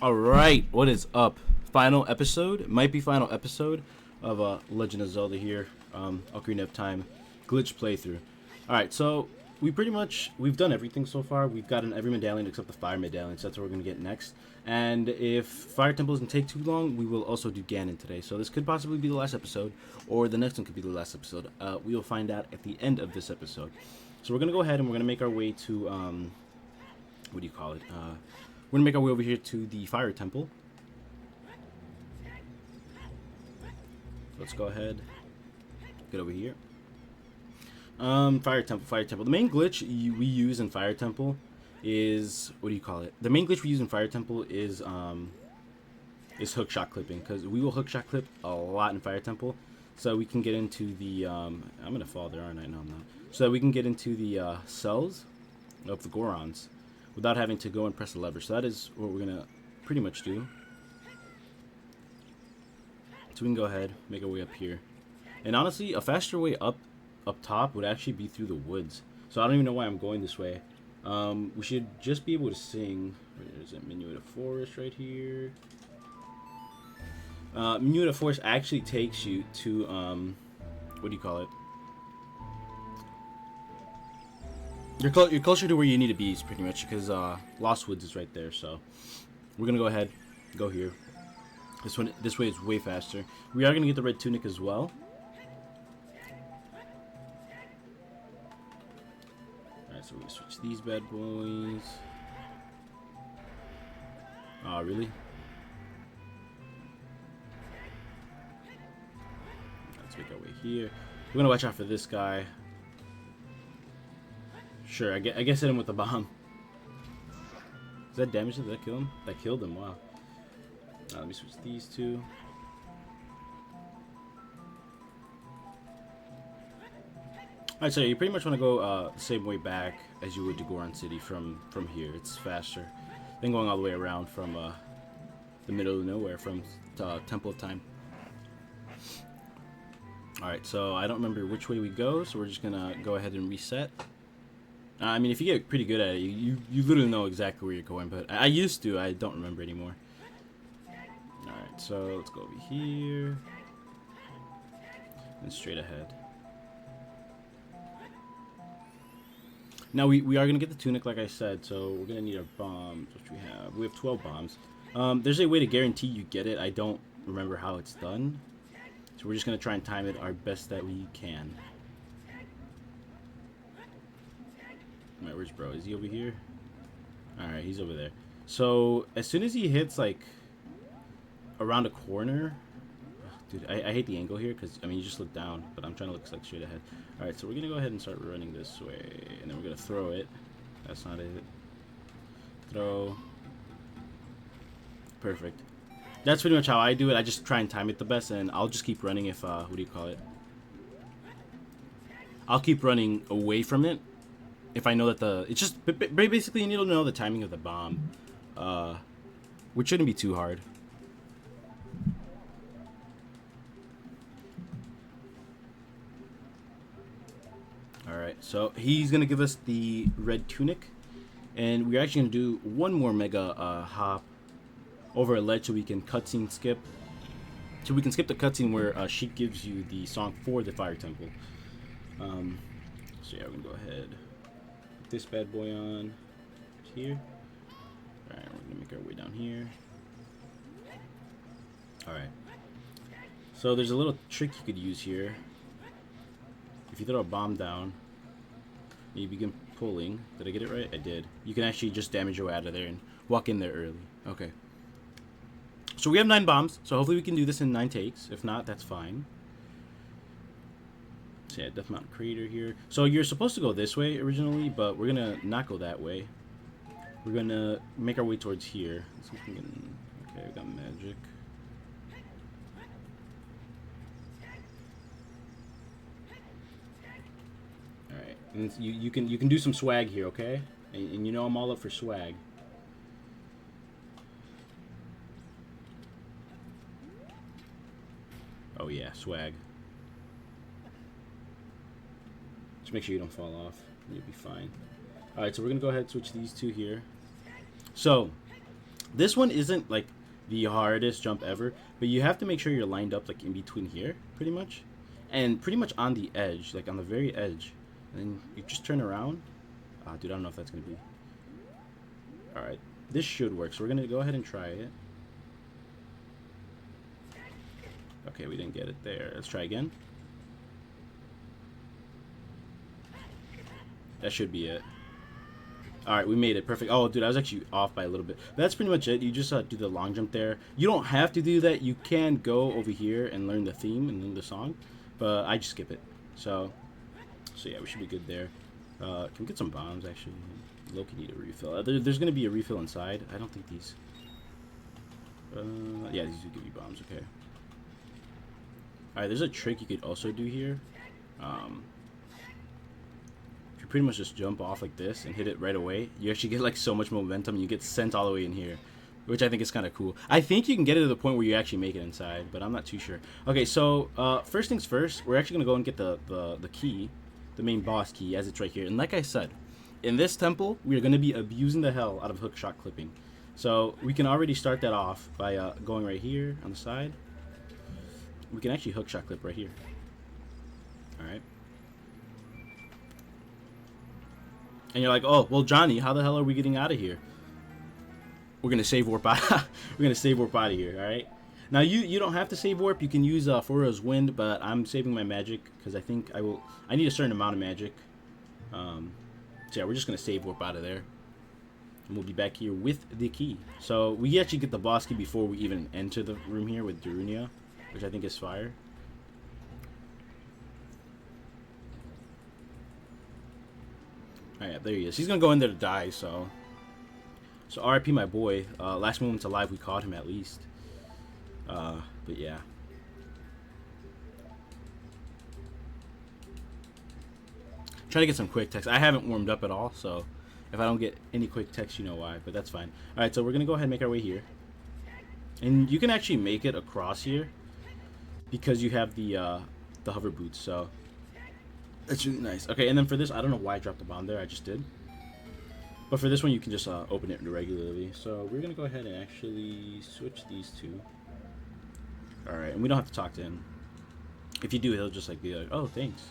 All right, what is up? Final episode, might be final episode of Legend of Zelda here. Ocarina of Time glitch playthrough. All right, so we've done everything so far. We've gotten every medallion except the fire medallion. So that's what we're gonna get next. And if Fire Temple doesn't take too long, we will also do Ganon today. So this could possibly be the last episode, or the next one could be the last episode. We will find out at the end of this episode. So we're gonna go ahead and we're gonna make our way to what do you call it? We're gonna make our way over here to the Fire Temple. Let's go ahead, get over here. Fire Temple, Fire Temple. The main glitch we use in Fire Temple is, what do you call it? The main glitch we use in Fire Temple is hookshot clipping, because we will hookshot clip a lot in Fire Temple, so we can get into the I'm gonna fall there, aren't I? No, I'm not. So that we can get into the cells of the Gorons without having to go and press the lever. So that is what we're gonna pretty much do. So we can go ahead, make our way up here. And honestly, a faster way up top would actually be through the woods. So I don't even know why I'm going this way. We should just be able to sing. Where is it? Minuet of Forest right here. Minuet of Forest actually takes you to what do you call it? You're closer to where you need to be, pretty much, because Lost Woods is right there. So we're gonna go ahead, go here. This way is way faster. We are gonna get the red tunic as well. Alright, so we're gonna switch these bad boys. Oh, really? Let's make our way here. We're gonna watch out for this guy. Sure, I guess hit him with the bomb. Does that damage him? Did that kill him? That killed him, wow. Let me switch these two. Alright, so you pretty much want to go the same way back as you would to Goron City from here. It's faster than going all the way around from the middle of nowhere, from Temple of Time. Alright, so I don't remember which way we go, so we're just gonna go ahead and reset. I mean, if you get pretty good at it, you literally know exactly where you're going, but I used to, I don't remember anymore. Alright, so let's go over here. And straight ahead. Now, we are going to get the tunic, like I said, so we're going to need our bombs, which we have. We have 12 bombs. There's a way to guarantee you get it. I don't remember how it's done. So we're just going to try and time it our best that we can. Alright, where's bro? Is he over here? Alright, he's over there. So, as soon as he hits, like, around a corner... Dude, I hate the angle here, because, I mean, you just look down, but I'm trying to look, like, straight ahead. Alright, so we're going to go ahead and start running this way, and then we're going to throw it. That's not it. Throw. Perfect. That's pretty much how I do it. I just try and time it the best, and I'll just keep running if, what do you call it? I'll keep running away from it if I know that it's just, basically you need to know the timing of the bomb, which shouldn't be too hard. Alright, so he's going to give us the red tunic, and we're actually going to do one more mega hop over a ledge so we can cutscene skip. So we can skip the cutscene where she gives you the song for the Fire Temple. So yeah, we're going to go ahead. Put this bad boy on here. Alright, we're going to make our way down here. Alright. So there's a little trick you could use here. If you throw a bomb down, and you begin pulling. Did I get it right? I did. You can actually just damage your way out of there and walk in there early. Okay. So we have 9 bombs, so hopefully we can do this in 9 takes. If not, that's fine. So yeah, Death Mountain Crater here. So you're supposed to go this way originally, but we're gonna not go that way. We're gonna make our way towards here. Let's see if we can... Okay, we got magic. Alright, and you can do some swag here, okay? And you know I'm all up for swag. Oh yeah, swag. Just make sure you don't fall off. You'll be fine. Alright, so we're gonna go ahead and switch these two here. So, This one isn't like the hardest jump ever, but you have to make sure you're lined up like in between here, pretty much, and pretty much on the edge, like on the very edge, and then you just turn around. Ah, dude, I don't know if that's gonna be. All right, this should work, so we're gonna go ahead and try it. Okay, we didn't get it there. Let's try again. That should be it. Alright, we made it. Perfect. Oh, dude, I was actually off by a little bit. But that's pretty much it. You just do the long jump there. You don't have to do that. You can go over here and learn the theme and learn the song. But I just skip it. So yeah, we should be good there. Can we get some bombs, actually? Loki need a refill. There's going to be a refill inside. I don't think these... yeah, these do give you bombs. Okay. Alright, there's a trick you could also do here. If you pretty much just jump off like this and hit it right away, you actually get like so much momentum. You get sent all the way in here, which I think is kind of cool. I think you can get it to the point where you actually make it inside, but I'm not too sure. Okay, so first things first, we're actually going to go and get the key, the main boss key, as it's right here. And like I said, in this temple, we are going to be abusing the hell out of hookshot clipping. So we can already start that off by going right here on the side. We can actually hookshot clip right here. Alright. And you're like, oh, well, Johnny, how the hell are we getting out of here? We're going to save warp out. We're going to save warp out of here, alright? Now, you don't have to save warp. You can use Foro's Wind, but I'm saving my magic because I think I need a certain amount of magic. So yeah, we're just going to save warp out of there. And we'll be back here with the key. So we actually get the boss key before we even enter the room here with Darunia, which I think is fire. Alright, there he is. He's gonna go in there to die, so RIP my boy. Last moments alive, we caught him at least. But yeah. Try to get some quick text. I haven't warmed up at all, so if I don't get any quick text, you know why, but that's fine. Alright, so we're gonna go ahead and make our way here. And you can actually make it across here because you have the hover boots, so that's really nice. Okay, and then for this, I don't know why I dropped the bomb there. I just did. But for this one, you can just open it regularly. So we're going to go ahead and actually switch these two. Alright, and we don't have to talk to him. If you do, he'll just like be like, oh, thanks.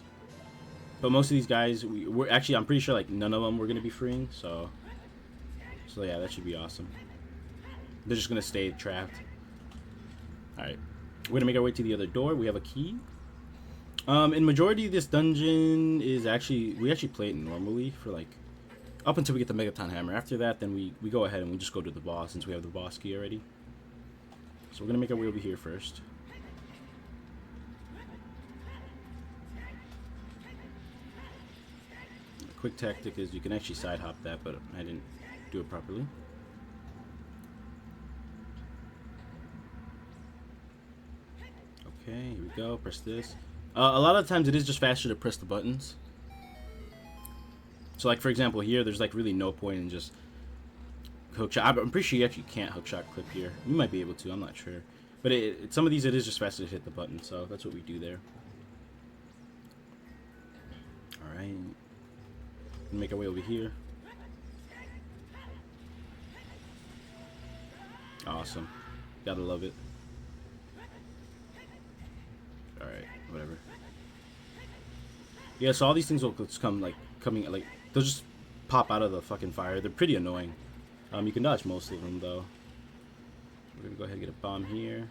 But most of these guys, we're actually, I'm pretty sure like none of them we're going to be freeing. So yeah, that should be awesome. They're just going to stay trapped. Alright, we're going to make our way to the other door. We have a key. In majority, this dungeon is we actually play it normally for like up until we get the Megaton Hammer. After that, then we go ahead and we just go to the boss since we have the boss key already. So we're gonna make our way over here first. A quick tactic is you can actually side hop that, but I didn't do it properly. Okay, here we go. Press this. A lot of times it is just faster to press the buttons. So like for example here, there's like really no point in just hookshot. I'm pretty sure you actually can't hookshot clip here. You might be able to, I'm not sure. But some of these it is just faster to hit the button, so that's what we do there. Alright. Make our way over here. Awesome. Gotta love it. Alright, whatever. Yeah, so all these things will just they'll just pop out of the fucking fire. They're pretty annoying. You can dodge most of them though. We're gonna go ahead and get a bomb here.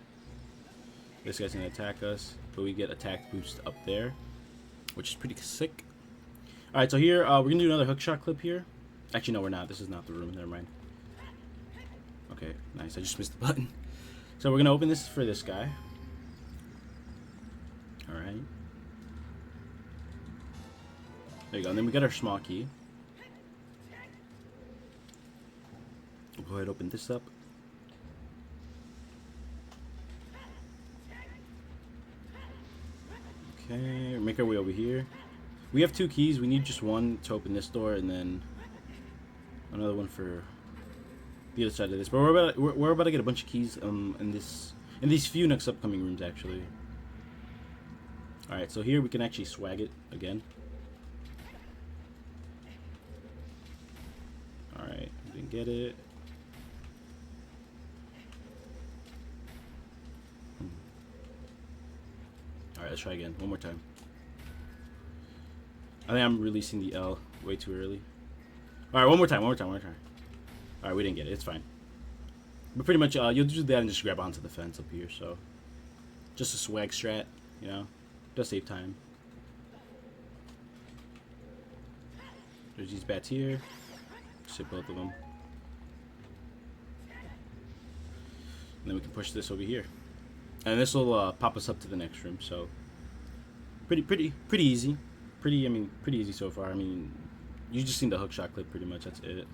This guy's gonna attack us, but we get attack boost up there, which is pretty sick. Alright, so here, we're gonna do another hookshot clip here. Actually, no, we're not. This is not the room. Never mind. Okay, nice. I just missed the button. So we're gonna open this for this guy. Alright. There you go. And then we got our small key. We'll go ahead and open this up. Okay, make our way over here. We have 2 keys. We need just one to open this door, and then another one for the other side of this. But we're about to get a bunch of keys in these few next upcoming rooms actually. All right, so here we can actually swag it again. All right, we didn't get it. let's try again. One more time. I think I'm releasing the L way too early. Alright, one more time. Alright, we didn't get it. It's fine. But pretty much, you'll do that and just grab onto the fence up here, so. Just a swag strat, you know. Does save time. There's these bats here. Just hit both of them. And then we can push this over here. And this will pop us up to the next room, so. Pretty easy. Pretty easy so far. I mean, you just seen the hookshot clip pretty much. That's it.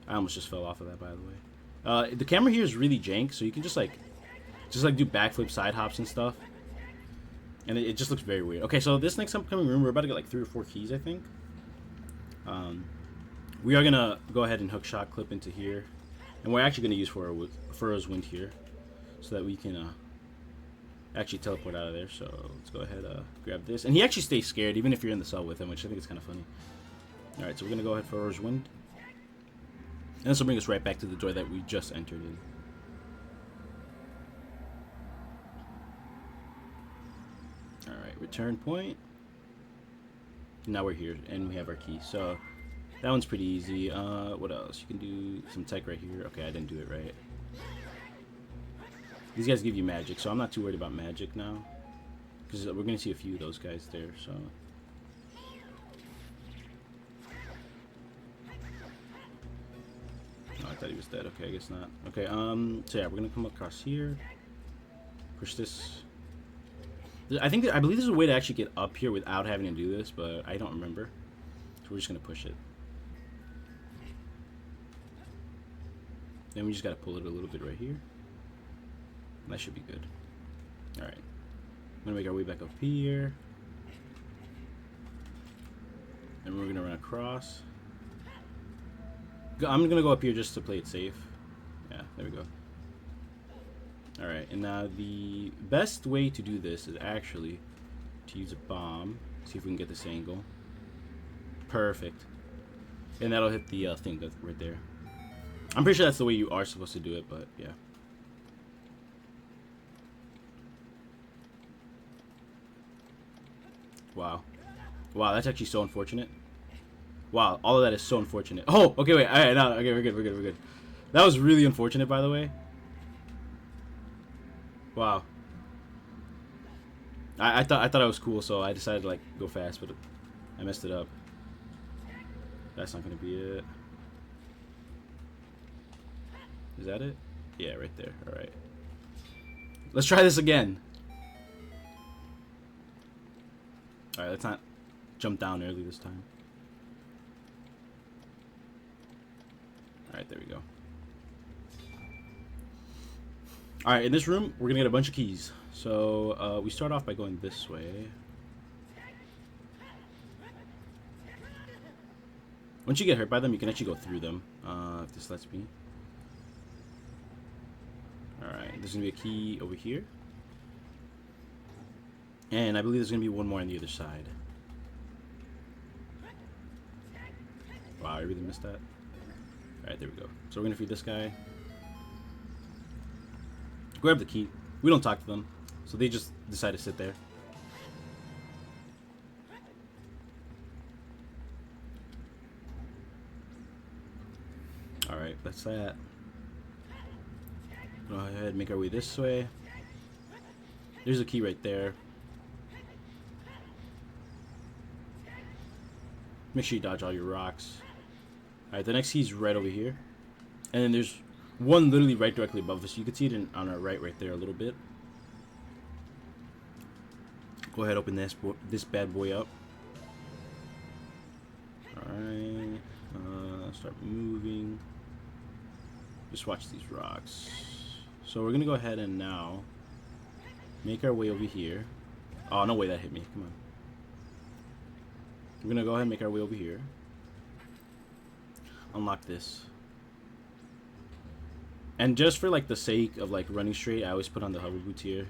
I almost just fell off of that, by the way. The camera here is really jank, so you can just like do backflip side hops and stuff. And it just looks very weird. Okay, so this next upcoming room, we're about to get like 3 or 4 keys, I think. We are gonna go ahead and hookshot clip into here, and we're actually gonna use Furrow's Wind here, so that we can actually teleport out of there. So let's go ahead grab this, and he actually stays scared even if you're in the cell with him, which I think is kind of funny. All right, so we're gonna go ahead Furrow's Wind, and this will bring us right back to the door that we just entered in. All right, return point. Now we're here, and we have our key. So that one's pretty easy. What else? You can do some tech right here. Okay, I didn't do it right. These guys give you magic, so I'm not too worried about magic now, because we're gonna see a few of those guys there. So oh, I thought he was dead. Okay, I guess not. Okay, so yeah, we're gonna come across here. Push this. I believe there's a way to actually get up here without having to do this, but I don't remember. So we're just gonna push it. Then we just gotta pull it a little bit right here. That should be good. Alright. I'm gonna make our way back up here. And we're gonna run across. I'm gonna go up here just to play it safe. Yeah, there we go. Alright, and now the best way to do this is actually to use a bomb. See if we can get this angle. Perfect. And that'll hit the thing that's right there. I'm pretty sure that's the way you are supposed to do it, but yeah. Wow. Wow, that's actually so unfortunate. Wow, all of that is so unfortunate. Oh, okay, wait. Alright, no, okay, we're good. That was really unfortunate, by the way. Wow. I thought I was cool, so I decided to like go fast, but I messed it up. That's not gonna be it. Is that it? Yeah, right there. Alright. Let's try this again. Alright, let's not jump down early this time. Alright, there we go. Alright, in this room, we're gonna get a bunch of keys. So, we start off by going this way. Once you get hurt by them, you can actually go through them, if this lets me. Alright, there's gonna be a key over here. And I believe there's gonna be one more on the other side. Wow, I really missed that. Alright, there we go. So we're gonna free this guy. Grab the key. We don't talk to them, so they just decide to sit there. Alright, that's that. Go ahead, make our way this way. There's a key right there. Make sure you dodge all your rocks. Alright, the next key's right over here. And then there's one literally right directly above us. You can see it on our right there a little bit. Go ahead, open this bad boy up. Alright. Start moving. Just watch these rocks. So we're going to go ahead and now make our way over here. Oh, no way that hit me. Come on. We're going to go ahead and make our way over here. Unlock this. And just for like the sake of like running straight, I always put on the hover boots here.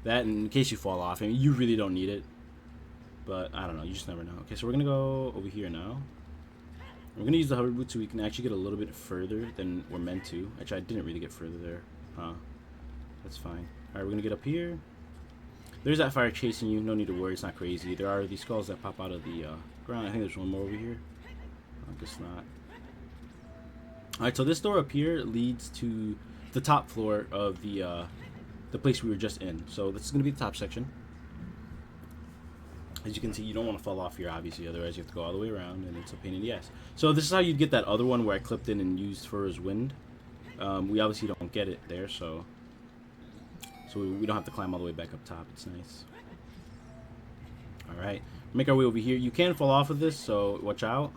That in case you fall off. I mean, you really don't need it. But I don't know, you just never know. Okay, so we're gonna go over here now. We're gonna use the hover boots so we can actually get a little bit further than we're meant to. Actually, I didn't really get further there. Huh. That's fine. Alright, we're gonna get up here. There's that fire chasing you. No need to worry. It's not crazy. There are these skulls that pop out of the ground. I think there's one more over here. I guess not. Alright, so this door up here leads to the top floor of the place we were just in. So this is going to be the top section. As you can see, you don't want to fall off here, obviously. Otherwise, you have to go all the way around, and it's a pain in the ass. So this is how you'd get that other one where I clipped in and used for his wind. We obviously don't get it there, so we don't have to climb all the way back up top. It's nice. Alright, make our way over here. You can fall off of this, so watch out.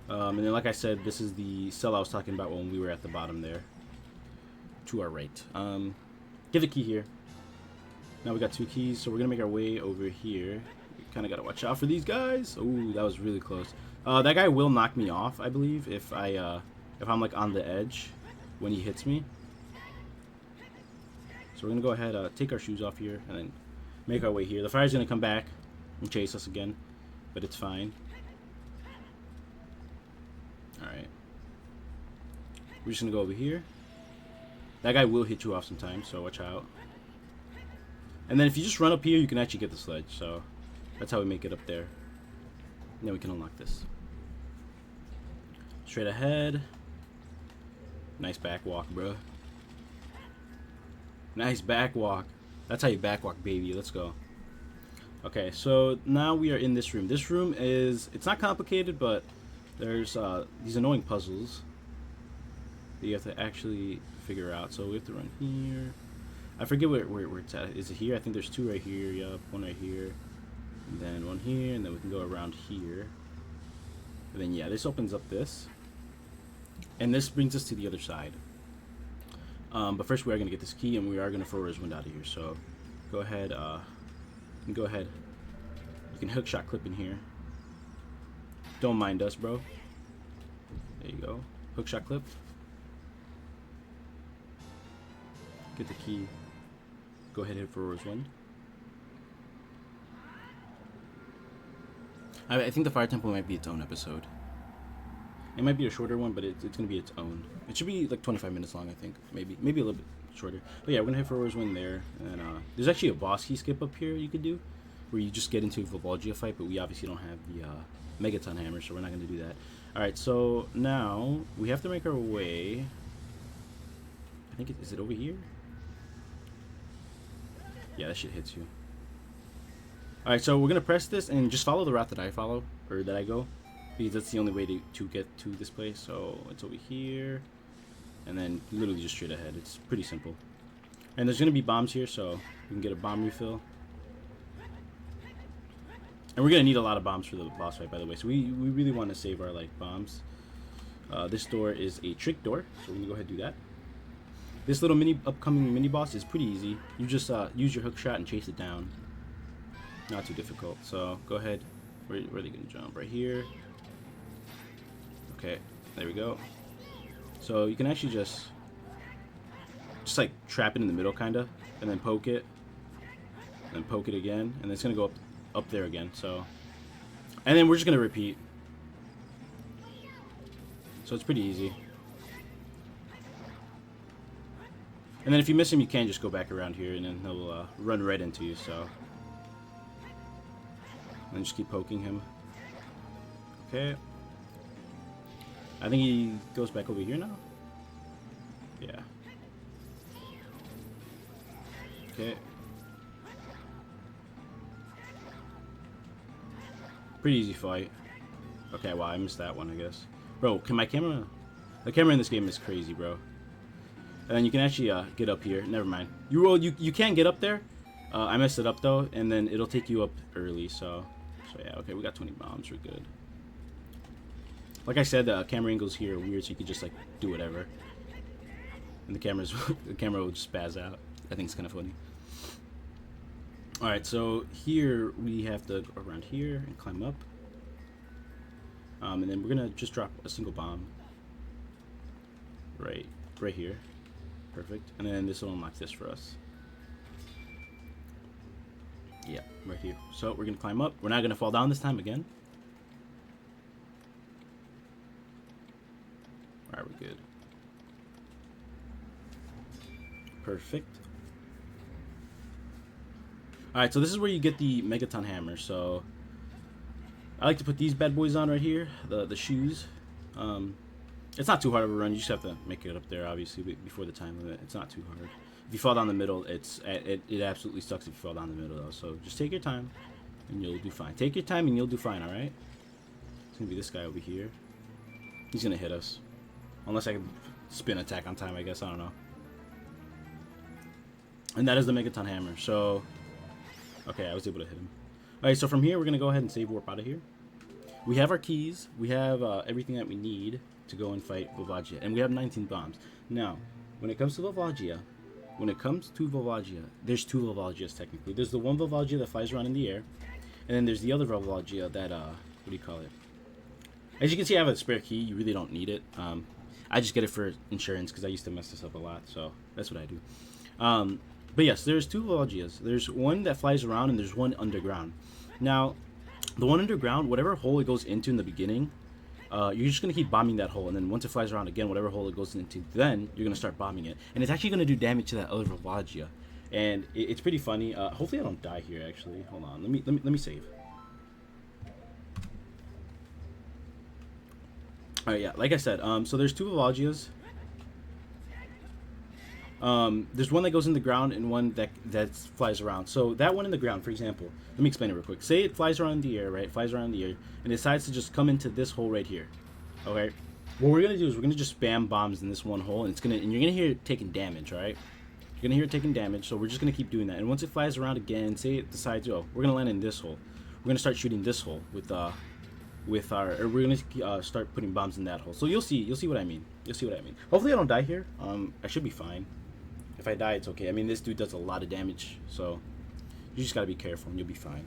And then, like I said, this is the cell I was talking about when we were at the bottom there. To our right. Give the key here. Now we got 2 keys, so we're going to make our way over here. We kind of got to watch out for these guys. Ooh, that was really close. That guy will knock me off, I believe, if I'm like on the edge when he hits me. So we're going to go ahead, take our shoes off here, and then make our way here. The fire's going to come back and chase us again, but it's fine. Alright. We're just going to go over here. That guy will hit you off sometime, so watch out. And then if you just run up here, you can actually get the sledge. So that's how we make it up there. And then we can unlock this. Straight ahead. Nice back walk, bro. Nice back walk. That's how you back walk, baby. Let's go. Okay, so now we are in this room. This room is, it's not complicated, but there's these annoying puzzles that you have to actually figure out. So we have to run here. I forget where it's at. Is it here? I think there's 2 right here. Yup, 1 right here. And then 1 here. And then we can go around here. And then, yeah, this opens up this. And this brings us to the other side. But first we are going to get this key. And we are going to throw his wind out of here. So go ahead. Go ahead. You can hook shot clip in here. Don't mind us, bro. There you go. Hook shot clip. Get the key. Go ahead and hit for his wind. I think the fire temple might be its own episode. It might be a shorter one, but it's going to be its own. It should be like 25 minutes long, I think. Maybe a little bit shorter. But yeah, we're going to hit for his wind there. And there's actually a boss key skip up here you could do, where you just get into a Volvolgia fight, but we obviously don't have the Megaton hammer, so we're not going to do that. Alright, so now we have to make our way. I think is it over here? Yeah, that shit hits you. Alright, so we're going to press this and just follow the route that I follow, or that I go, because that's the only way to get to this place. So it's over here, and then literally just straight ahead. It's pretty simple. And there's going to be bombs here, so we can get a bomb refill. And we're going to need a lot of bombs for the boss fight, by the way. So we really want to save our like bombs. This door is a trick door, so we're going to go ahead and do that. This little upcoming mini boss is pretty easy. You just use your hook shot and chase it down. Not too difficult. So go ahead. Where are they going to jump? Right here. Okay, there we go. So you can actually just like trap it in the middle, kind of, and then poke it, and then poke it again, and it's going to go up there again. So, and then we're just going to repeat. So it's pretty easy. And then if you miss him, you can just go back around here, and then he'll run right into you. So, and just keep poking him. Okay. I think he goes back over here now. Yeah. Okay. Pretty easy fight. Okay, wow, I missed that one, I guess. Bro, can my camera... The camera in this game is crazy, bro. And then you can actually get up here. Never mind. You can get up there. I messed it up, though, and then it'll take you up early, so yeah, okay, we got 20 bombs. We're good. Like I said, the camera angles here are weird, so you can just, like, do whatever. And the camera will just spaz out. I think it's kind of funny. Alright, so here we have to go around here and climb up. And then we're going to just drop a single bomb. Right here. Perfect. And then this will unlock this for us. Yeah, right here. So we're going to climb up. We're not going to fall down this time again. Alright, we're good. Alright, so this is where you get the Megaton Hammer. So I like to put these bad boys on right here, the shoes. It's not too hard of a run. You just have to make it up there, obviously, before the time limit. It's not too hard. If you fall down the middle, it absolutely sucks if you fall down the middle, though. So just take your time, and you'll do fine. Take your time, and you'll do fine, alright? It's going to be this guy over here. He's going to hit us. Unless I can spin attack on time, I guess. I don't know. And that is the Megaton Hammer. So, okay, I was able to hit him. Alright, so from here, we're going to go ahead and save warp out of here. We have our keys. We have everything that we need to go and fight Volvagia. And we have 19 bombs. Now, when it comes to Volvagia, there's two Volvagias technically. There's the one Volvagia that flies around in the air. And then there's the other Volvagia that, what do you call it? As you can see, I have a spare key. You really don't need it. I just get it for insurance because I used to mess this up a lot. So that's what I do. But yes, there's two Volvagias. There's one that flies around and there's one underground. Now, the one underground, whatever hole it goes into in the beginning, you're just going to keep bombing that hole. And then once it flies around again, whatever hole it goes into, then you're going to start bombing it. And it's actually going to do damage to that other Volvagia. And it's pretty funny. Hopefully I don't die here, actually. Hold on. Let me save. Alright, yeah. Like I said, so there's two Volvagias. There's one that goes in the ground and one that flies around. So that one in the ground, for example, let me explain it real quick. Say it flies around in the air, right? It flies around in the air and decides to just come into this hole right here. Okay. What we're gonna do is we're gonna just spam bombs in this one hole, and you're gonna hear it taking damage, right? You're gonna hear it taking damage. So we're just gonna keep doing that. And once it flies around again, say it decides, oh, we're gonna land in this hole. We're gonna start shooting this hole we're gonna start putting bombs in that hole. So you'll see what I mean. You'll see what I mean. Hopefully I don't die here. I should be fine. If I die, it's okay. I mean, this dude does a lot of damage, so you just gotta be careful and you'll be fine.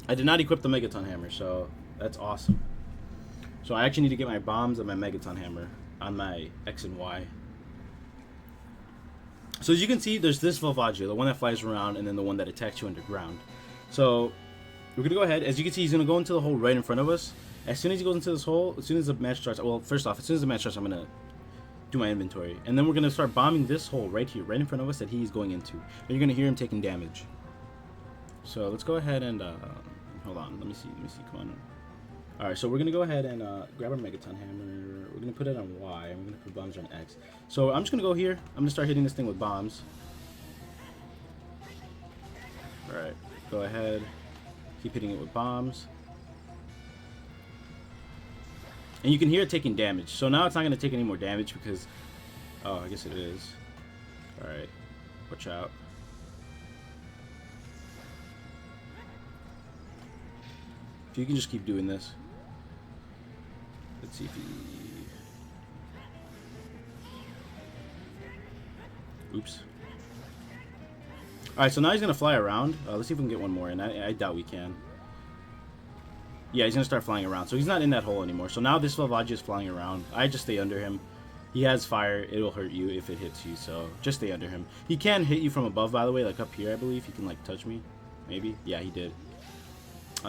I did not equip the Megaton Hammer, so that's awesome. So I actually need to get my bombs and my Megaton Hammer on my X and Y. So as you can see, there's this Volvagia, the one that flies around, and then the one that attacks you underground. So we're gonna go ahead. As you can see, he's gonna go into the hole right in front of us. As soon as he goes into this hole, as soon as the match starts, well, first off, as soon as the match starts, I'm gonna do my inventory, and then we're gonna start bombing this hole right here, right in front of us that he's going into. And you're gonna hear him taking damage. So let's go ahead and hold on. Let me see. Come on. All right. So we're gonna go ahead and grab our Megaton Hammer. We're gonna put it on Y, and we're gonna put bombs on X. So I'm just gonna go here. I'm gonna start hitting this thing with bombs. All right. Go ahead. Keep hitting it with bombs. And you can hear it taking damage. So now it's not going to take any more damage because... Oh, I guess it is. Alright. Watch out. If you can just keep doing this. Let's see if he... Oops. Alright, so now he's going to fly around. Let's see if we can get one more in. I doubt we can. Yeah, he's going to start flying around. So he's not in that hole anymore. So now this Volvagia is flying around. I just stay under him. He has fire. It'll hurt you if it hits you. So just stay under him. He can hit you from above, by the way. Like up here, I believe. He can like touch me. Maybe. Yeah, he did.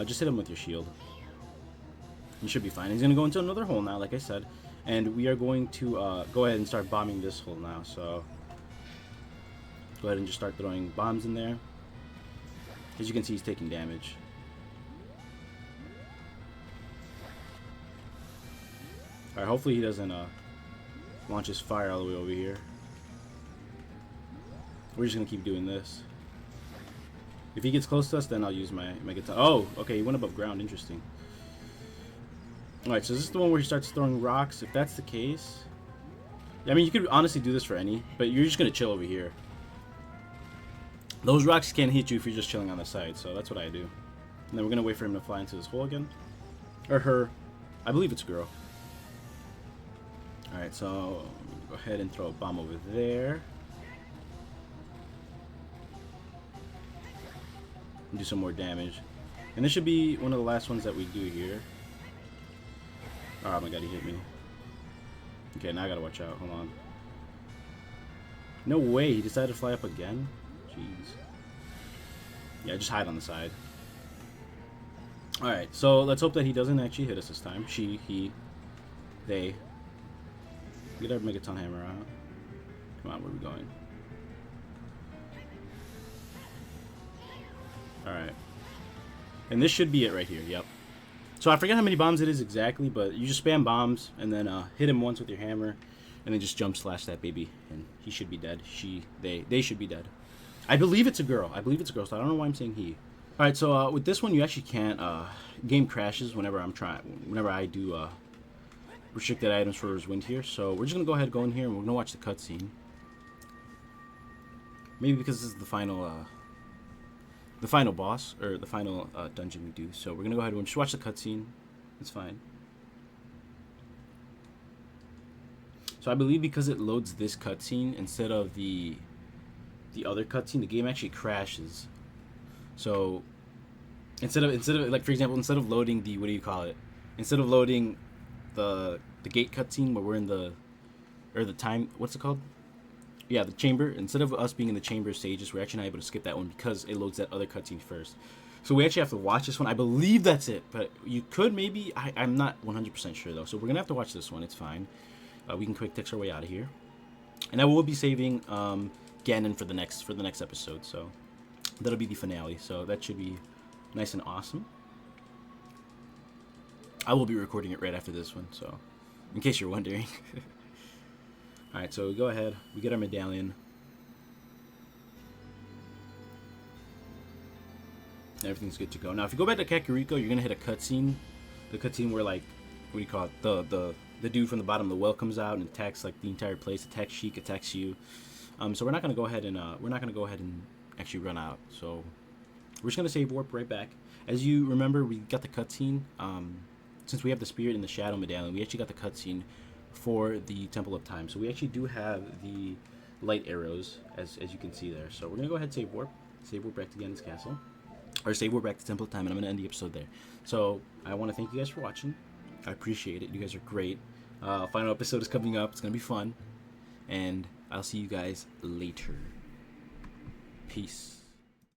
Just hit him with your shield. You should be fine. He's going to go into another hole now, like I said. And we are going to go ahead and start bombing this hole now. So go ahead and just start throwing bombs in there. As you can see, he's taking damage. Alright, hopefully he doesn't launch his fire all the way over here. We're just going to keep doing this. If he gets close to us, then I'll use my Megaton. Oh, okay, he went above ground. Interesting. Alright, so this is the one where he starts throwing rocks. If that's the case... I mean, you could honestly do this for any, but you're just going to chill over here. Those rocks can't hit you if you're just chilling on the side, so that's what I do. And then we're going to wait for him to fly into this hole again. Or her. I believe it's a girl. Alright, so go ahead and throw a bomb over there. And do some more damage. And this should be one of the last ones that we do here. Oh my god, he hit me. Okay, now I gotta watch out. Hold on. No way, he decided to fly up again? Jeez. Yeah, just hide on the side. Alright, so let's hope that he doesn't actually hit us this time. She, he, they. Get our Megaton Hammer out. Come on, where are we going? Alright. And this should be it right here, yep. So I forget how many bombs it is exactly, but you just spam bombs, and then hit him once with your hammer, and then just jump slash that baby, and he should be dead. They should be dead. I believe it's a girl. I believe it's a girl, so I don't know why I'm saying he. Alright, so with this one, you actually can't, game crashes whenever I do restricted items for his wind here. So we're just going to go ahead and go in here, and we're going to watch the cutscene. Maybe because this is the final boss, or the final dungeon we do. So we're going to go ahead and just watch the cutscene. It's fine. So I believe because it loads this cutscene instead of the other cutscene, the game actually crashes. So instead of like, for example, instead of loading the, what do you call it? Instead of loading the gate cutscene where we're in the time, what's it called? Yeah, the chamber. Instead of us being in the chamber stages, we're actually not able to skip that one because it loads that other cutscene first. So we actually have to watch this one. I believe that's it, but you could maybe. I'm not 100% sure though. So we're gonna have to watch this one. It's fine. We can quick text our way out of here, and I will be saving Ganon for the next episode. So that'll be the finale. So that should be nice and awesome. I will be recording it right after this one. So in case you're wondering. Alright, so we go ahead, we get our medallion. Everything's good to go. Now, if you go back to Kakariko, you're going to hit a cutscene. The cutscene where, like, what do you call it? The dude from the bottom of the well comes out and attacks, like, the entire place. Attacks Sheik, attacks you. So we're not going to go ahead and, actually run out. So we're just going to save warp right back. As you remember, we got the cutscene. Since we have the Spirit and the Shadow medallion, we actually got the cutscene for the Temple of Time. So we actually do have the light arrows, as you can see there. So we're gonna go ahead and save warp back to Ganon's castle, or save warp back to Temple of Time, and I'm gonna end the episode there. So I want to thank you guys for watching. I appreciate it. You guys are great. Final episode is coming up. It's gonna be fun, and I'll see you guys later. Peace.